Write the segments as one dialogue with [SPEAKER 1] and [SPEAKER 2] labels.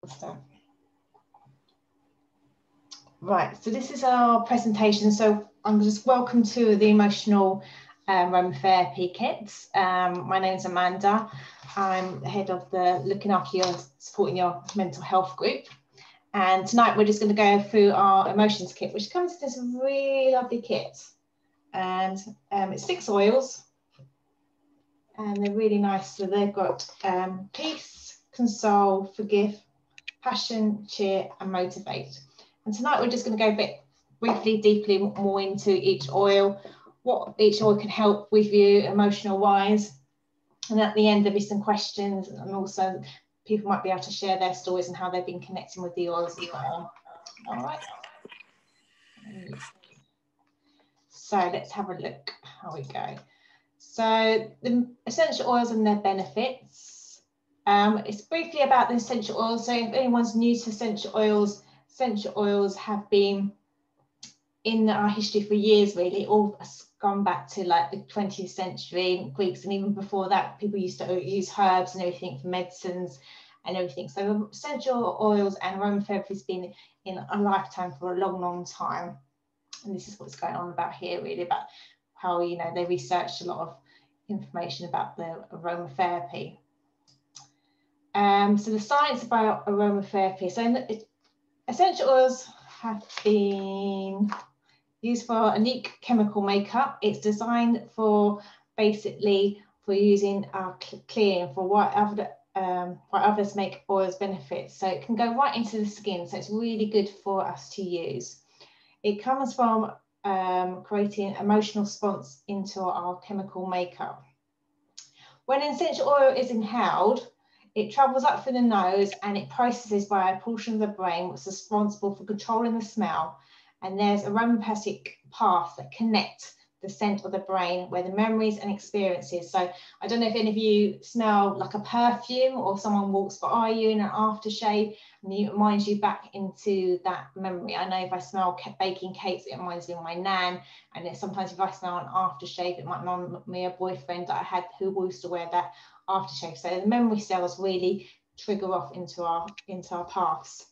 [SPEAKER 1] So, right, so this is our presentation. So I'm just welcome to the Emotional Aromatherapy Kits. My name's Amanda. I'm head of the Looking After Your, Supporting Your Mental Health group. And tonight we're just going to go through our emotions kit, which comes in this really lovely kit. And it's 6 oils, and they're really nice. So they've got peace, console, forgive, passion, cheer, and motivate. And tonight we're just going to go a bit briefly, deeply more into each oil, what each oil can help with you emotional wise. And at the end there'll be some questions, and also people might be able to share their stories and how they've been connecting with the oils as well. All right. So let's have a look how we go. So the essential oils and their benefits. It's briefly about the essential oils. So if anyone's new to essential oils have been in our history for years, really, all gone back to like the 20th century Greeks, and even before that, people used to use herbs and everything for medicines and everything. So essential oils and aromatherapy has been in a lifetime for a long, long time. And this is what's going on about here, really, about how, you know, they researched a lot of information about the aromatherapy. So the science about aromatherapy. So essential oils have been used for a unique chemical makeup. It's designed for basically for using clearing for what others make oils benefits. So it can go right into the skin. So it's really good for us to use. It comes from creating emotional response into our chemical makeup. When an essential oil is inhaled, it travels up through the nose and it processes by a portion of the brain which is responsible for controlling the smell. And there's aromatic paths that connect the scent of the brain where the memories and experiences. So I don't know if any of you smell like a perfume, or someone walks by you in an aftershave and it reminds you back into that memory. I know if I smell baking cakes, it reminds me of my nan. And sometimes if I smell an aftershave, it might remind me of a boyfriend that I had who used to wear that aftershave. So the memory cells really trigger off into our paths.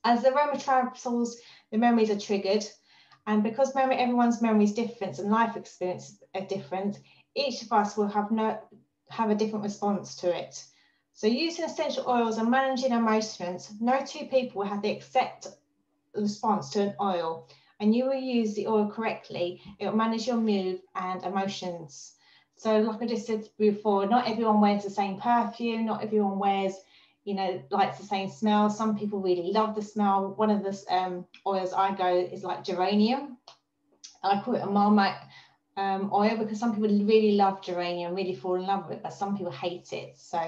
[SPEAKER 1] As the aroma travels, the memories are triggered. And because everyone's memory is different and life experiences are different, each of us will have a different response to it. So using essential oils and managing emotions, no two people will have the exact response to an oil. And you will use the oil correctly, it will manage your mood and emotions. So like I just said before, not everyone wears the same perfume, not everyone wears, you know, likes the same smell. Some people really love the smell. One of the oils I go is like geranium. I call it a Marmite oil because some people really love geranium, really fall in love with it, but some people hate it. So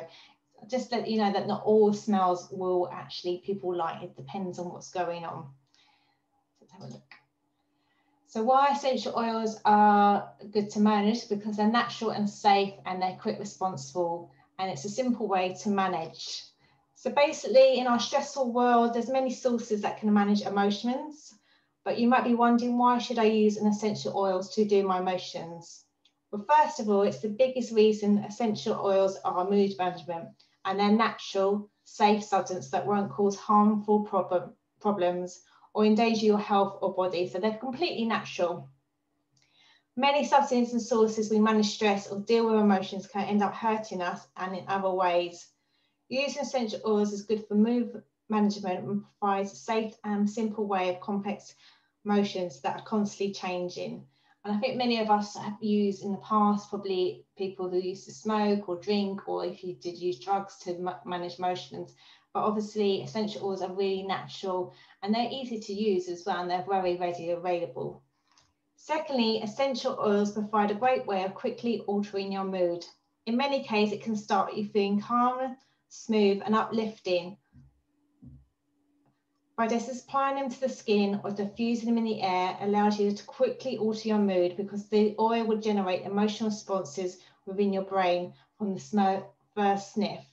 [SPEAKER 1] just let you know that not all smells will actually people like. It depends on what's going on. Let's have a look. So why essential oils are good to manage? Because they're natural and safe and they're quick responsible, and it's a simple way to manage. So basically in our stressful world, there's many sources that can manage emotions, but you might be wondering, why should I use an essential oils to do my emotions? Well, first of all, it's the biggest reason essential oils are mood management, and they're natural, safe substances that won't cause harmful problems or endanger your health or body. So they're completely natural. Many substances and sources we manage stress or deal with emotions can end up hurting us and in other ways. Using essential oils is good for mood management and provides a safe and simple way of complex emotions that are constantly changing. And I think many of us have used in the past, probably people who used to smoke or drink, or if you did use drugs to manage emotions. But obviously essential oils are really natural and they're easy to use as well, and they're very readily available. Secondly, essential oils provide a great way of quickly altering your mood. In many cases, it can start with you feeling calm, smooth and uplifting. By just applying them to the skin or diffusing them in the air allows you to quickly alter your mood, because the oil will generate emotional responses within your brain from the first sniff.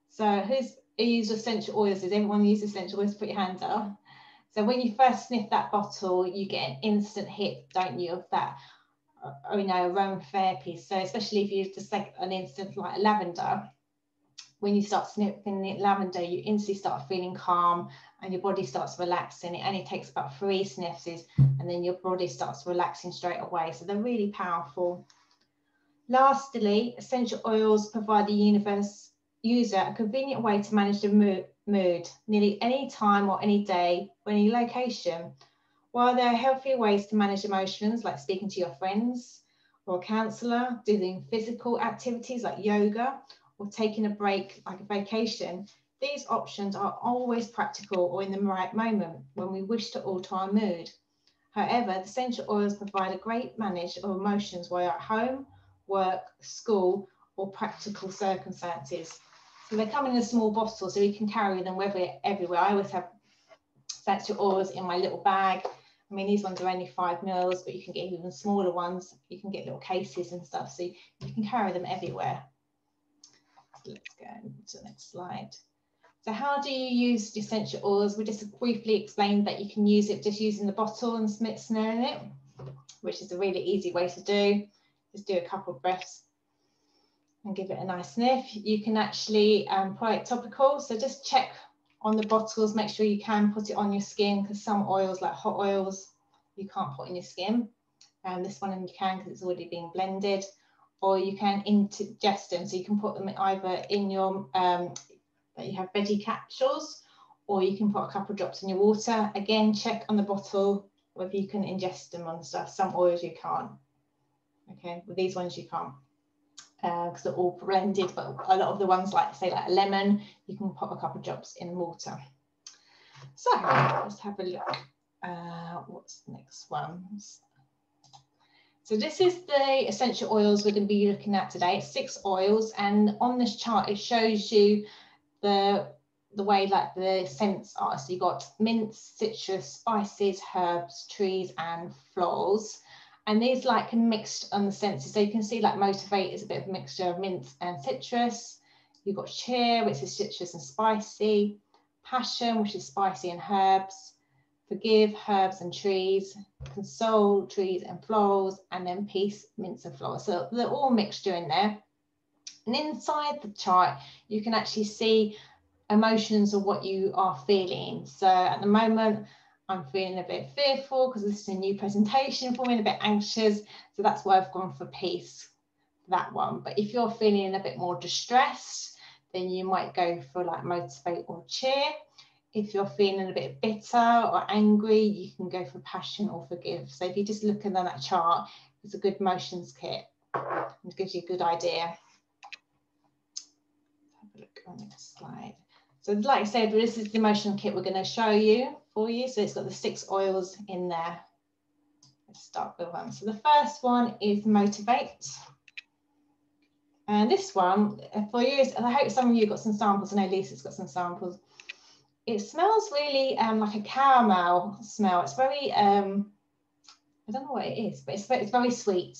[SPEAKER 1] So who's used essential oils? Does everyone use essential oils? Put your hands up. So when you first sniff that bottle, you get an instant hit, don't you, of that, you know, aromatherapy. So especially if you just like an instant like lavender. when you start sniffing the lavender, you instantly start feeling calm and your body starts relaxing. It only takes about 3 sniffs and then your body starts relaxing straight away. So they're really powerful. Lastly, essential oils provide the user a convenient way to manage the mood nearly any time or any day or any location. While there are healthier ways to manage emotions, like speaking to your friends or a counsellor, doing physical activities like yoga, or taking a break like a vacation, these options are always practical or in the right moment when we wish to alter our mood. However, the essential oils provide a great manage of emotions while you're at home, work, school, or practical circumstances. So they come in a small bottle so you can carry them everywhere. I always have essential oils in my little bag. I mean, these ones are only 5 mils, but you can get even smaller ones. You can get little cases and stuff, so you can carry them everywhere. So let's go to the next slide. So how do you use the essential oils? We just briefly explained that you can use it just using the bottle and smelling it, which is a really easy way to do. Just do a couple of breaths and give it a nice sniff. You can actually apply it topical, so just check on the bottles, make sure you can put it on your skin, because some oils, like hot oils, you can't put in your skin. And this one you can because it's already been blended, or you can ingest them, so you can put them either in your, that you have veggie capsules, or you can put a couple of drops in your water. Again, check on the bottle whether you can ingest them on stuff. Some oils you can't. Okay, with these ones you can't, because they're all blended, but a lot of the ones, like say like a lemon, you can put a couple of drops in water. So let's have a look. What's the next one? So this is the essential oils we're going to be looking at today. It's 6 oils, and on this chart it shows you the way like the scents are. So you've got mints, citrus, spices, herbs, trees, and florals. And these like mixed on the senses. So you can see like Motivate is a bit of a mixture of mint and citrus. You've got Cheer, which is citrus and spicy. Passion, which is spicy and herbs. Forgive, herbs and trees. Console, trees and florals. And then Peace, mints and florals. So they're all mixture in there. And inside the chart, you can actually see emotions of what you are feeling. So at the moment, I'm feeling a bit fearful because this is a new presentation for me, and a bit anxious. So that's why I've gone for Peace, that one. But if you're feeling a bit more distressed, then you might go for like Motivate or Cheer. If you're feeling a bit bitter or angry, you can go for Passion or Forgive. So if you just look at that chart, it's a good emotions kit. It gives you a good idea. Have a look on the next slide. So like I said, this is the emotional kit we're going to show you for you. So it's got the 6 oils in there. Let's start with one. So the first one is Motivate. And this one for you is, and I hope some of you got some samples. I know Lisa's got some samples. It smells really like a caramel smell. It's very, I don't know what it is, but it's very sweet.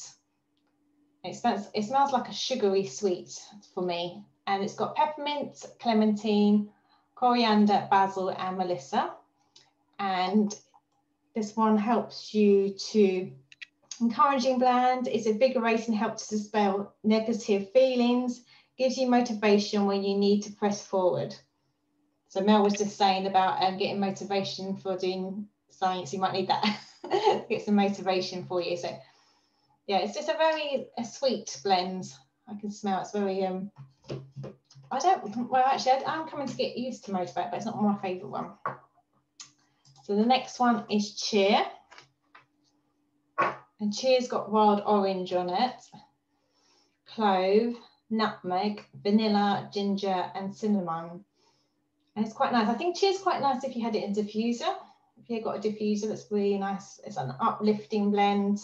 [SPEAKER 1] It smells like a sugary sweet for me. And it's got peppermint, clementine, coriander, basil, and melissa. And this one helps you to encouraging blend. It's invigorating, helps to dispel negative feelings, gives you motivation when you need to press forward. So Mel was just saying about getting motivation for doing science. You might need that. Get some motivation for you. So yeah, it's just a sweet blend. I can smell it's very I'm coming to get used to Motivate, but it's not my favourite one. So the next one is Cheer. And Cheer's got wild orange on it, clove, nutmeg, vanilla, ginger, and cinnamon. And it's quite nice. I think Cheer's quite nice if you had it in diffuser. If you've got a diffuser, that's really nice. It's an uplifting blend.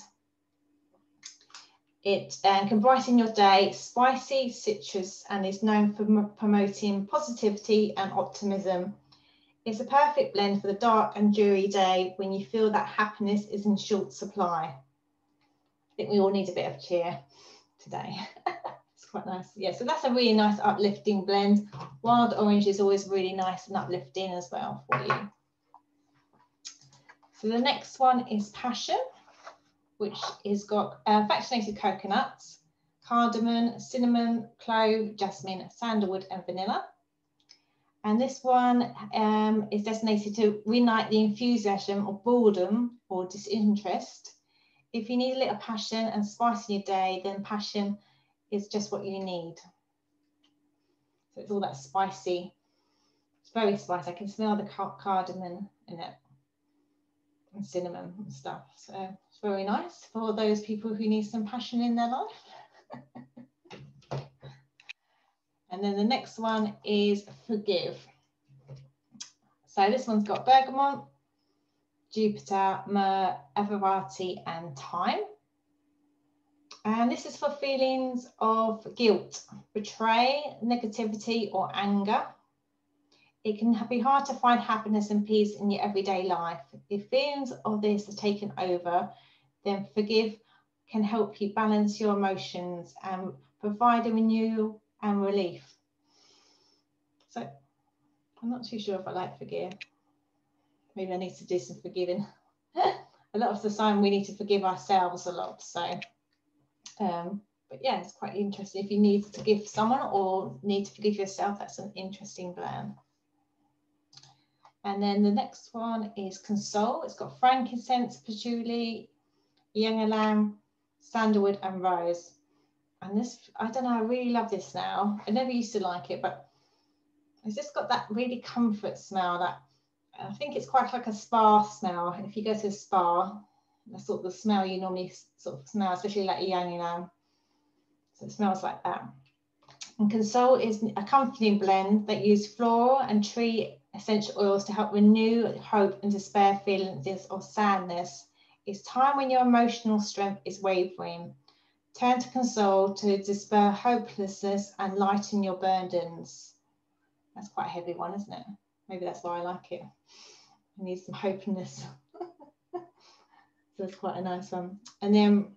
[SPEAKER 1] It can brighten your day, spicy, citrus, and is known for promoting positivity and optimism. It's a perfect blend for the dark and dreary day when you feel that happiness is in short supply. I think we all need a bit of cheer today. It's quite nice. Yeah, so that's a really nice uplifting blend. Wild orange is always really nice and uplifting as well for you. So the next one is Passion, which has got fractionated coconuts, cardamom, cinnamon, clove, jasmine, sandalwood and vanilla. And this one is designated to reignite the enthusiasm of boredom or disinterest. If you need a little passion and spice in your day, then passion is just what you need. So it's all that spicy. It's very spicy. I can smell the cardamom in it and cinnamon and stuff. So it's very nice for those people who need some passion in their life. And then the next one is forgive. So this one's got bergamot, Jupiter, myrrh, Everati and thyme. And this is for feelings of guilt, betrayal, negativity or anger. It can be hard to find happiness and peace in your everyday life. If feelings of this are taken over, then forgive can help you balance your emotions and provide a renewal and relief. So I'm not too sure if I like forgive. Maybe I need to do some forgiving. A lot of the time we need to forgive ourselves a lot. So, but yeah, it's quite interesting. If you need to forgive someone or need to forgive yourself, that's an interesting blend. And then the next one is console. It's got frankincense, patchouli, ylang-ylang, sandalwood and rose. And this, I don't know, I really love this now. I never used to like it, but it's just got that really comfort smell. That I think it's quite like a spa smell. If you go to a spa, that's sort of the smell you normally sort of smell, especially like ylang-ylang. So it smells like that. And console is a comforting blend that uses floral and tree essential oils to help renew hope and despair feelings of sadness. It's time when your emotional strength is wavering. Turn to console to dispel hopelessness and lighten your burdens. That's quite a heavy one, isn't it? Maybe that's why I like it. I need some hopefulness. So it's quite a nice one. And then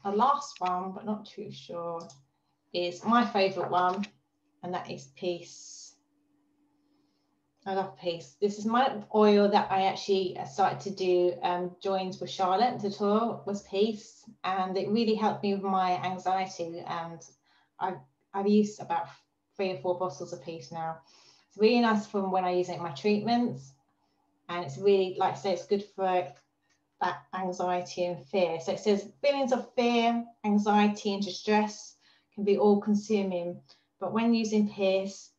[SPEAKER 1] the last one, but not too sure, is my favourite one, and that is peace. I love peace. This is my oil that I actually started to do joins with Charlotte. The tour was peace, and it really helped me with my anxiety. And I've used about 3 or 4 bottles of peace now. It's really nice from when I use it in my treatments, and it's really, like I say, it's good for that anxiety and fear. So it says feelings of fear, anxiety and distress can be all consuming, but when using peace,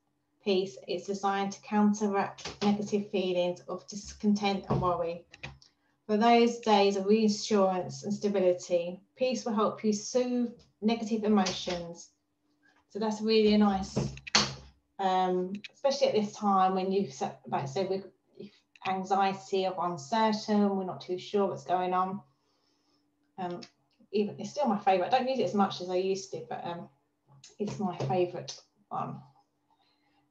[SPEAKER 1] it's designed to counteract negative feelings of discontent and worry. For those days of reassurance and stability, peace will help you soothe negative emotions. So that's really nice, especially at this time when you, like I said, with anxiety of uncertain, we're not too sure what's going on. Even it's still my favourite. I don't use it as much as I used to, but it's my favourite one.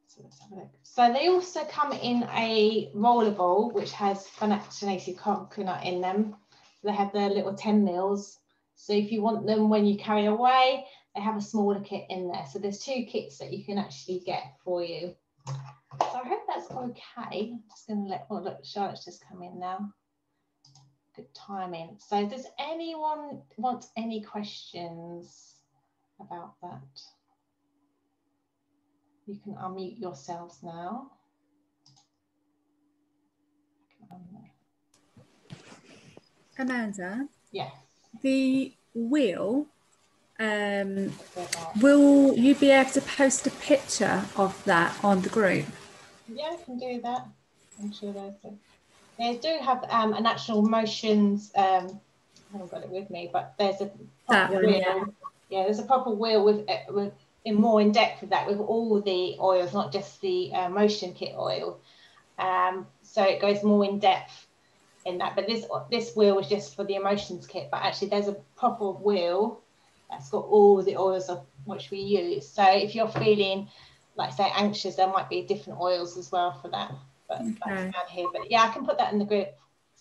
[SPEAKER 1] So let's have a look. So they also come in a roller ball which has fractionated coconut in them. So they have their little 10 mils. So if you want them when you carry away, they have a smaller kit in there. So there's 2 kits that you can actually get for you. So I hope that's okay. I'm just going to let, oh look, Charlotte's just come in now. Good timing. So does anyone want any questions about that? You can unmute yourselves now.
[SPEAKER 2] Amanda?
[SPEAKER 1] Yeah.
[SPEAKER 2] The wheel, will you be able to post a picture of that on the group?
[SPEAKER 1] Yeah, I can do that. I'm sure they do have an actual motions. I haven't got it with me, but there's a proper wheel. Yeah, there's a proper wheel with in more in depth with that, with all the oils, not just the motion kit oil. So it goes more in depth in that. But this wheel was just for the emotions kit. But actually, there's a proper wheel that's got all the oils of which we use. So if you're feeling, like say, anxious, there might be different oils as well for that. But that's down here. But yeah, I can put that in the group.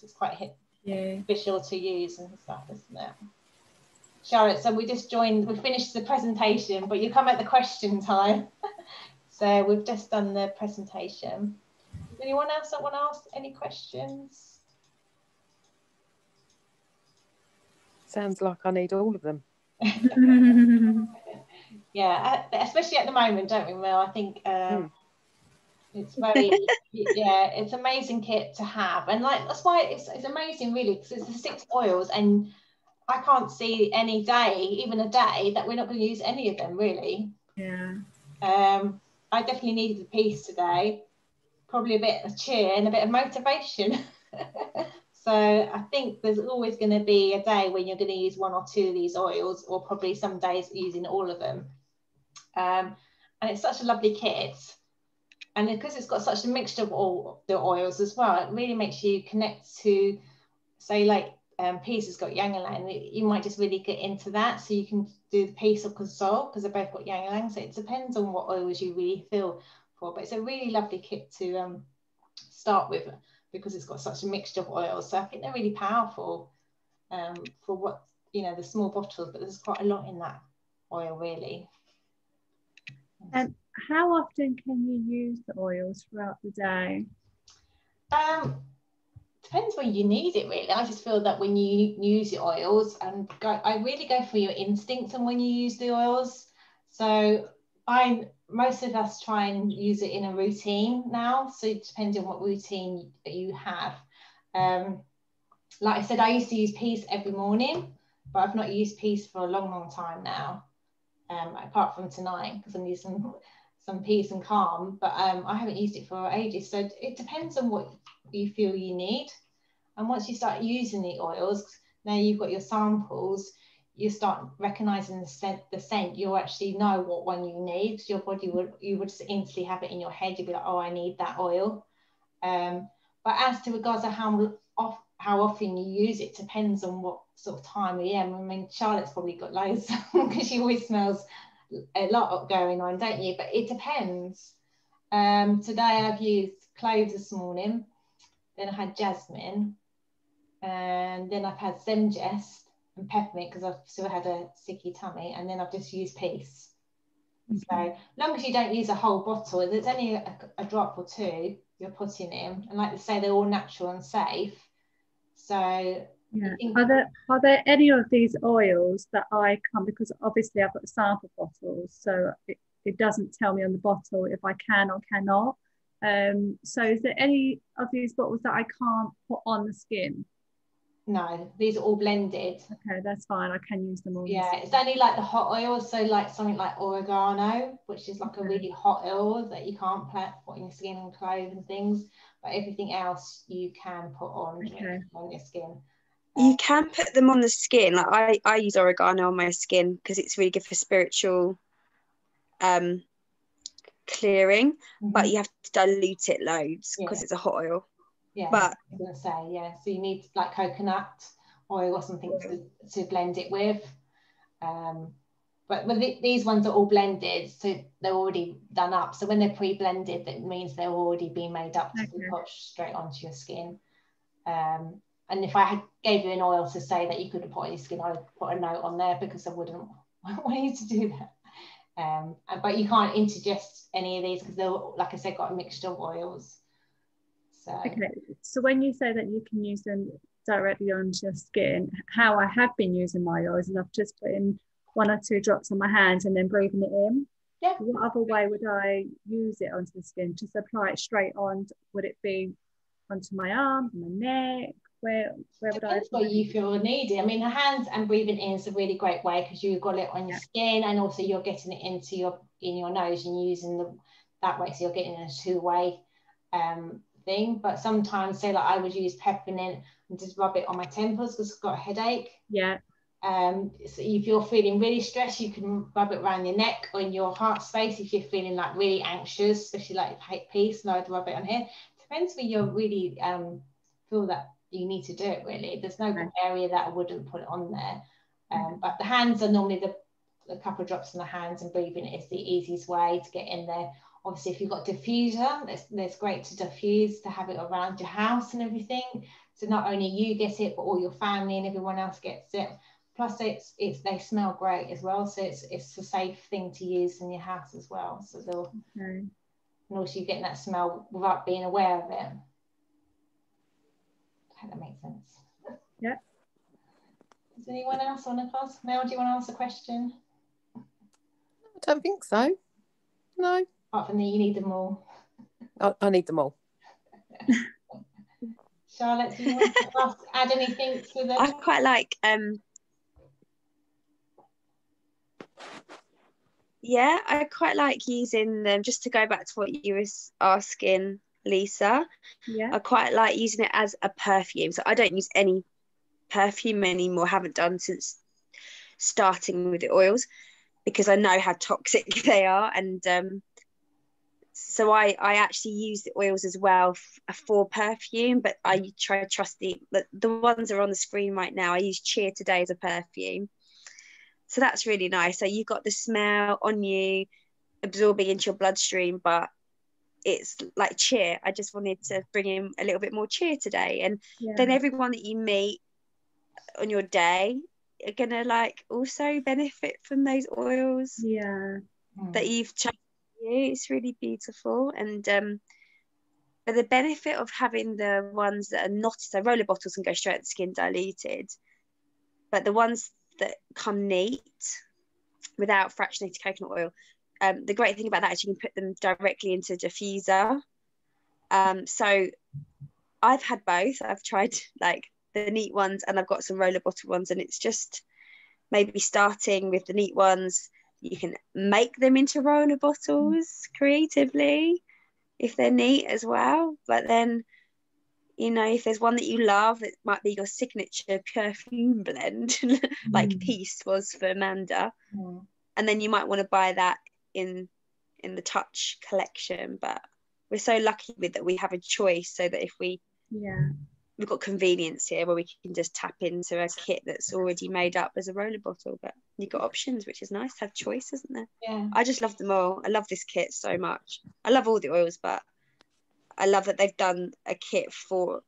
[SPEAKER 1] It's quite visual to use and stuff, isn't it? Charlotte, so we finished the presentation, but you come at the question time. So we've just done the presentation. Does anyone else that want to ask any questions?
[SPEAKER 3] Sounds like I need all of them.
[SPEAKER 1] Yeah, especially at the moment, don't we, Mel? I think it's very, yeah, it's an amazing kit to have. And like, that's why it's amazing, really, because it's the 6 oils, and I can't see any day, even a day, that we're not going to use any of them, really.
[SPEAKER 2] Yeah.
[SPEAKER 1] I definitely needed a piece today, probably a bit of cheer and a bit of motivation. So I think there's always going to be a day when you're going to use 1 or 2 of these oils, or probably some days using all of them. And it's such a lovely kit. And because it's got such a mixture of all the oils as well, it really makes you connect to, say, like Peace has got Ylang Ylang, you might just really get into that. So you can do the Peace or Console, because they've both got Ylang Ylang. So it depends on what oils you really feel for. But it's a really lovely kit to start with, because it's got such a mixture of oils. So I think they're really powerful for what, you know, the small bottles, but there's quite a lot in that oil, really.
[SPEAKER 2] And how often can you use the oils throughout the day?
[SPEAKER 1] Depends when you need it, really. I just feel that when you use the oils, I really go for your instincts and when you use the oils. So most of us try and use it in a routine now. So it depends on what routine that you have. Like I said, I used to use Peace every morning, but I've not used Peace for a long time now. Apart from tonight, because I'm using some Peace and Calm, but I haven't used it for ages. So it depends on what you feel you need. And once you start using the oils, now you've got your samples, you start recognizing the scent, you'll actually know what one you need. Your body you would instantly have it in your head. You'd be like, oh, I need that oil. But as to regards to how often you use it, depends on what sort of time of year. I mean, Charlotte's probably got loads because she always smells a lot going on, don't you? But it depends. Today I've used cloves this morning, then I had jasmine, and then I've had Zemgest and peppermint because I've still had a sticky tummy, and then I've just used Peace. Okay. So as long as you don't use a whole bottle, if there's only a drop or 2 you're putting in, and like they say, they're all natural and safe. So
[SPEAKER 2] yeah, are there any of these oils that I can't, because obviously I've got sample bottles, so it doesn't tell me on the bottle if I can or cannot. So is there any of these bottles that I can't put on the skin?
[SPEAKER 1] No, these are all blended.
[SPEAKER 2] Okay, that's fine. I can use them all.
[SPEAKER 1] Yeah, it's only like the hot oils, so like something like oregano, which is like a really hot oil that you can't put in your skin and clothes and things, but everything else you can put on your skin.
[SPEAKER 3] You can put them on the skin. Like I use oregano on my skin because it's really good for spiritual clearing, but you have to dilute it loads because it's a hot oil.
[SPEAKER 1] Yeah,
[SPEAKER 3] but
[SPEAKER 1] I was gonna say, yeah, so you need like coconut oil or something to blend it with. But these ones are all blended, so they're already done up. So when they're pre-blended, that means they're already being made up to be put straight onto your skin. And if I gave you an oil to say that you couldn't put on your skin, I would put a note on there because I wouldn't want you to do that. But you can't interject any of these because they're, like I said, got a mixture of oils. So.
[SPEAKER 2] Okay, so when you say that you can use them directly onto your skin, how I have been using my oils is I've just put in 1 or 2 drops on my hands and then breathing it in.
[SPEAKER 1] Yeah.
[SPEAKER 2] What other way would I use it onto the skin? Just apply it straight on? Would it be onto my arms, my neck? Where would I?
[SPEAKER 1] Depends what you feel needed. I mean, the hands and breathing in is a really great way because you've got it on your skin, and also you're getting it into your nose and using that way, so you're getting a 2-way thing. But sometimes, say like I would use peppermint and just rub it on my temples because I've got a headache.
[SPEAKER 2] Yeah.
[SPEAKER 1] So if you're feeling really stressed, you can rub it around your neck or in your heart space. If you're feeling like really anxious, especially like Peace, and I'd rub it on here. Depends where you really feel that you need to do it, really. There's no area that I wouldn't put it on there. But the hands are normally a couple of drops in the hands, and breathing is the easiest way to get in there. Obviously, if you've got diffuser, that's great to diffuse, to have it around your house and everything. So not only you get it, but all your family and everyone else gets it. Plus, they smell great as well. So it's a safe thing to use in your house as well. So and also you're getting that smell without being aware of it. I hope that makes sense.
[SPEAKER 2] Yeah.
[SPEAKER 1] Does anyone else want to ask? Mel, do you want to ask a question?
[SPEAKER 4] I don't think so. No.
[SPEAKER 1] Apart from that, you need them all.
[SPEAKER 4] I need them all.
[SPEAKER 1] Charlotte, do you want to add anything to the...
[SPEAKER 3] I quite like yeah, I quite like using them, just to go back to what you were asking, Lisa.
[SPEAKER 2] Yeah.
[SPEAKER 3] I quite like using it as a perfume. So I don't use any perfume anymore, haven't done since starting with the oils, because I know how toxic they are. And so I actually use the oils as well for perfume, but I try to trust the ones that are on the screen right now. I use Cheer Today as a perfume. So that's really nice. So you've got the smell on you, absorbing into your bloodstream, but it's like cheer. I just wanted to bring in a little bit more cheer today. And then everyone that you meet on your day are gonna like also benefit from those oils that you've chosen. It's really beautiful. And but the benefit of having the ones that are not, so roller bottles can go straight at the skin diluted, but the ones that come neat without fractionated coconut oil, the great thing about that is you can put them directly into diffuser. So I've had both. I've tried like the neat ones, and I've got some roller bottle ones, and it's just maybe starting with the neat ones. You can make them into roller bottles creatively if they're neat as well. But then, you know, if there's one that you love, it might be your signature perfume blend, like Peace was for Amanda. And then you might want to buy that in the Touch collection. But we're so lucky with that we have a choice, so that if we've got convenience here where we can just tap into a kit that's already made up as a roller bottle. But you've got options, which is nice to have choice, isn't there?
[SPEAKER 1] Yeah.
[SPEAKER 3] I just love them all. I love this kit so much. I love all the oils, but I love that they've done a kit for,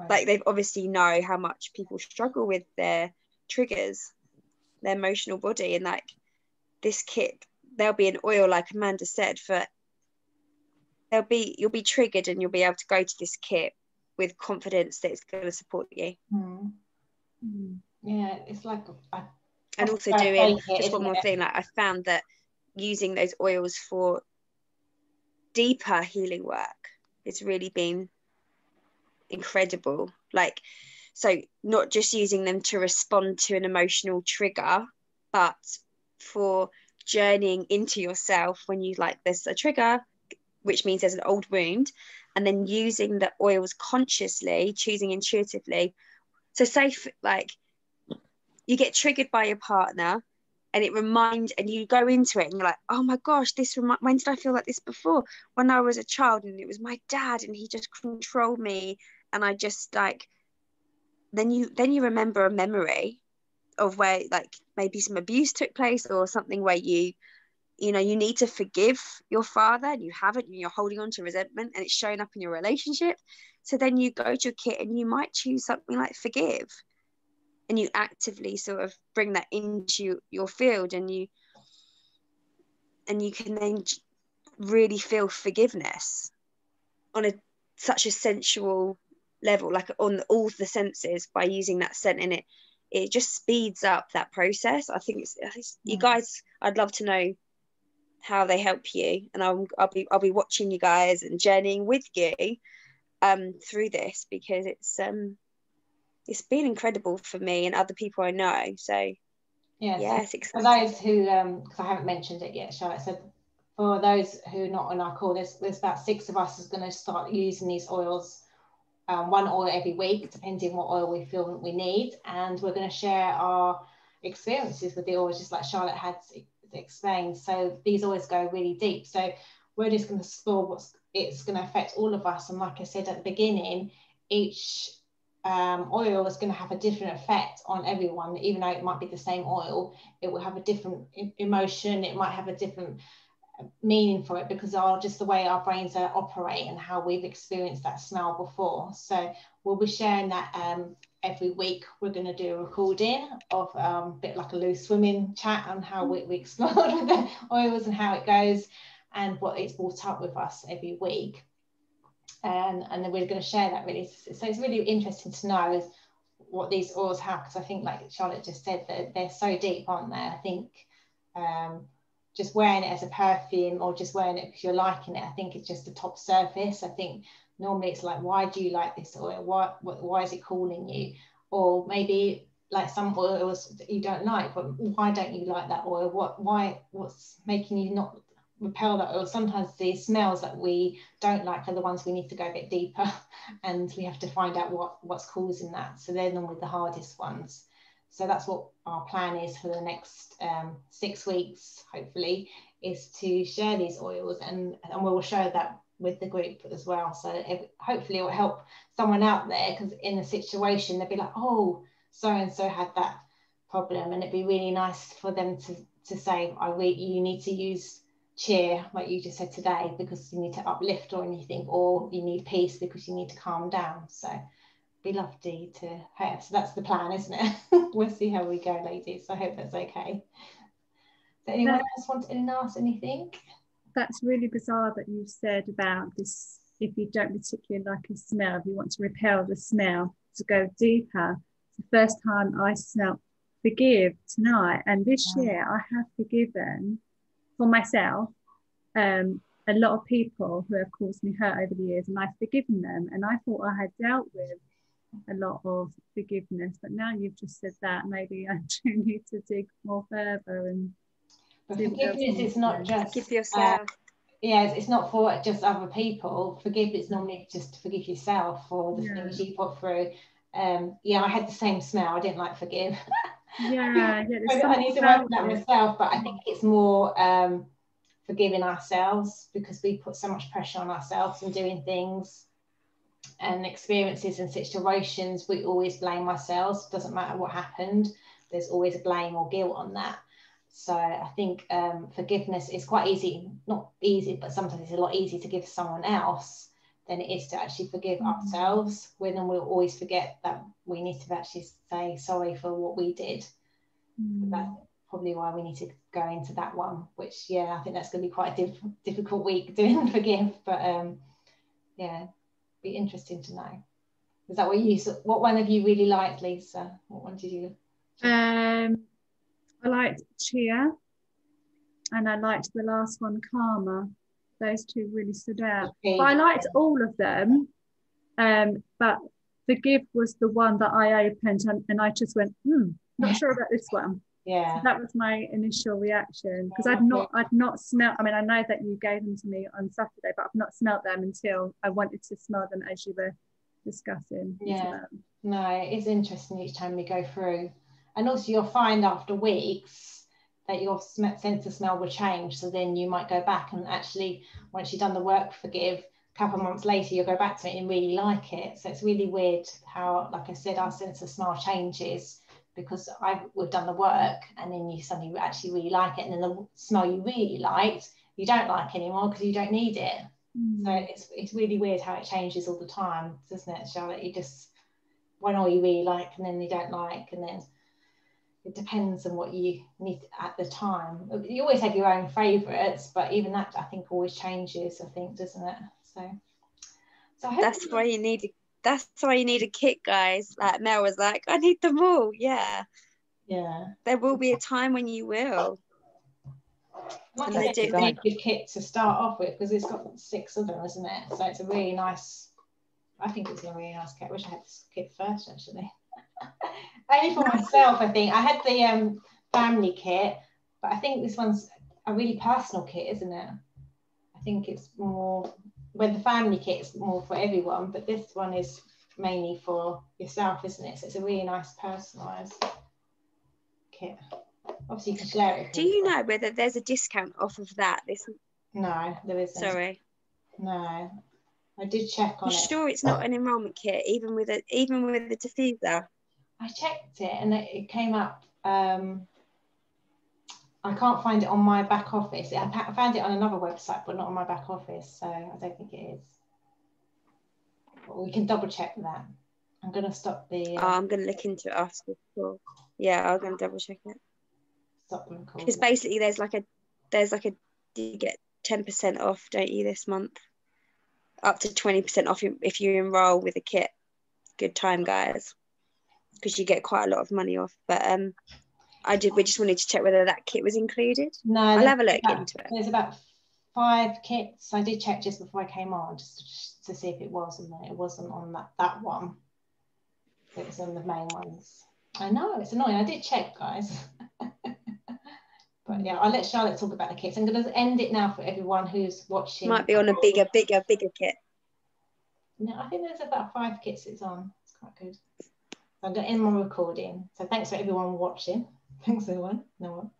[SPEAKER 3] like, they've obviously know how much people struggle with their triggers, their emotional body, and like this kit, there'll be an oil, like Amanda said, for you'll be triggered and you'll be able to go to this kit with confidence that it's going to support you.
[SPEAKER 1] Yeah, it's like
[SPEAKER 3] and also doing just one more thing, like I found that using those oils for deeper healing work, it's really been incredible. Like, so not just using them to respond to an emotional trigger, but for journeying into yourself when you like there's a trigger, which means there's an old wound, and then using the oils consciously, choosing intuitively. So say like you get triggered by your partner and it reminds, and you go into it and you're like, oh my gosh, when did I feel like this before? When I was a child and it was my dad and he just controlled me, and I just like, then you remember a memory of where like maybe some abuse took place or something where you know you need to forgive your father and you haven't, and you're holding on to resentment and it's showing up in your relationship. So then you go to a kit and you might choose something like forgive, and you actively sort of bring that into your field, and you can then really feel forgiveness on such a sensual level, like on all the senses, by using that scent in it. It just speeds up that process. I think it's you guys, I'd love to know how they help you, and I'll be watching you guys and journeying with you through this, because it's been incredible for me and other people I know. So it's exciting.
[SPEAKER 1] For those who because I haven't mentioned it yet, Charlotte said, for those who are not on our call, there's about 6 of us who's going to start using these oils, one oil every week, depending what oil we feel we need, and we're going to share our experiences with the oils, just like Charlotte had explained. So these oils go really deep, so we're just going to explore it's going to affect all of us. And like I said at the beginning, each oil is going to have a different effect on everyone. Even though it might be the same oil, it will have a different emotion, it might have a different meaning for it, because just the way our brains operate and how we've experienced that smell before. So we'll be sharing that every week. We're going to do a recording of a bit like a loose swimming chat on how we explored with the oils and how it goes and what it's brought up with us every week. And then we're going to share that really. So it's really interesting to know what these oils have, because I think, like Charlotte just said, that they're so deep, aren't they? I think just wearing it as a perfume or just wearing it because you're liking it, I think it's just the top surface. I think normally it's like, why do you like this oil? Why is it calling you? Or maybe like some oils that you don't like, but why don't you like that oil? What's making you not repel that oil? Sometimes the smells that we don't like are the ones we need to go a bit deeper, and we have to find out what's causing that. So they're normally the hardest ones. So that's what our plan is for the next 6 weeks, hopefully, is to share these oils, and we'll share that with the group as well. So hopefully it will help someone out there, because in a situation they'll be like, oh, so and so had that problem, and it'd be really nice for them to say, you need to use cheer, like you just said today, because you need to uplift or anything, or you need peace because you need to calm down. So it'd be lovely to have. So that's the plan, isn't it? We'll see how we go, ladies. I hope that's okay. Does anyone else want to ask anything?
[SPEAKER 2] That's really bizarre that you said about this, if you don't particularly like a smell, if you want to repel the smell, to go deeper. It's the first time I smelled forgive tonight, and this year I have forgiven for myself a lot of people who have caused me hurt over the years, and I've forgiven them, and I thought I had dealt with a lot of forgiveness, but now you've just said that, maybe I do need to dig more further. And
[SPEAKER 1] but forgiveness is not just
[SPEAKER 3] forgive yourself.
[SPEAKER 1] It's not for just other people. Forgiveness normally just to forgive yourself for the things you put through. I had the same smell. I didn't like forgive.
[SPEAKER 2] I
[SPEAKER 1] need to work that myself, but I think it's more forgiving ourselves, because we put so much pressure on ourselves and doing things and experiences and situations. We always blame ourselves. Doesn't matter what happened, there's always a blame or guilt on that. So I think forgiveness is quite easy, not easy, but sometimes it's a lot easier to give someone else than it is to actually forgive ourselves. Then we'll always forget that we need to actually say sorry for what we did. That's probably why we need to go into that one, which I think that's going to be quite a difficult week doing forgive, but be interesting to know. Is that what one of you really liked, Lisa? What one did you?
[SPEAKER 2] I liked Cheer, and I liked the last one, Karma. Those two really stood out. But I liked all of them, but Forgive was the one that I opened, and I just went, not sure about this one. So that was my initial reaction, because I'd not smelled. I mean, I know that you gave them to me on Saturday, but I've not smelled them until I wanted to smell them as you were discussing.
[SPEAKER 1] No, it's interesting each time we go through, and also you'll find after weeks that your sense of smell will change. So then you might go back and actually, once you've done the work Forgive, a couple of months later you'll go back to it and really like it. So it's really weird how, like I said, our sense of smell changes, because we've done the work, and then you suddenly actually really like it, and then the smell you really liked you don't like anymore because you don't need it. So it's really weird how it changes all the time, doesn't it, Charlotte? You just, one oil you really like and then you don't like, and then it depends on what you need at the time. You always have your own favourites, but even that I think always changes, I think, doesn't it? So
[SPEAKER 3] that's why you need a kit, guys. Like Mel was like, I need them all. There will be a time when you will.
[SPEAKER 1] Like I said, it's a good kit to start off with, because it's got 6 of them, isn't it? So it's a really nice, I think it's a really nice kit. I wish I had this kit first, actually. Only for myself, I think. I had the family kit, but I think this one's a really personal kit, isn't it? I think it's more, when the family kit is more for everyone, but this one is mainly for yourself, isn't it? So it's a really nice personalised kit. Obviously you can share it.
[SPEAKER 3] Do you know whether there's a discount off of that?
[SPEAKER 1] No, there isn't.
[SPEAKER 3] Sorry.
[SPEAKER 1] No, I did check on it.
[SPEAKER 3] You sure it's not an enrolment kit, even with the diffuser?
[SPEAKER 1] I checked it and it came up. I can't find it on my back office. I found it on another website, but not on my back office, so I don't think it is. But we can double check that. I'm going to stop the.
[SPEAKER 3] I'm going to look into it after the call. Yeah, I'm going to double check it. Because basically there's like a you get 10% off, don't you, this month, up to 20% off if you enroll with a kit. Good time, guys. because you get quite a lot of money off. But we just wanted to check whether that kit was included.
[SPEAKER 1] No,
[SPEAKER 3] I'll have a look into it.
[SPEAKER 1] There's about 5 kits. I did check just before I came on, just to see if it was, and it wasn't on that one. It was on the main ones. I know, it's annoying. I did check, guys. But yeah, I'll let Charlotte talk about the kits. I'm going to end it now for everyone who's watching.
[SPEAKER 3] Might be on a bigger kit.
[SPEAKER 1] No, I think there's about 5 kits it's on. It's quite good. So I'm going to end my recording. So thanks for everyone watching. Thanks everyone. No one.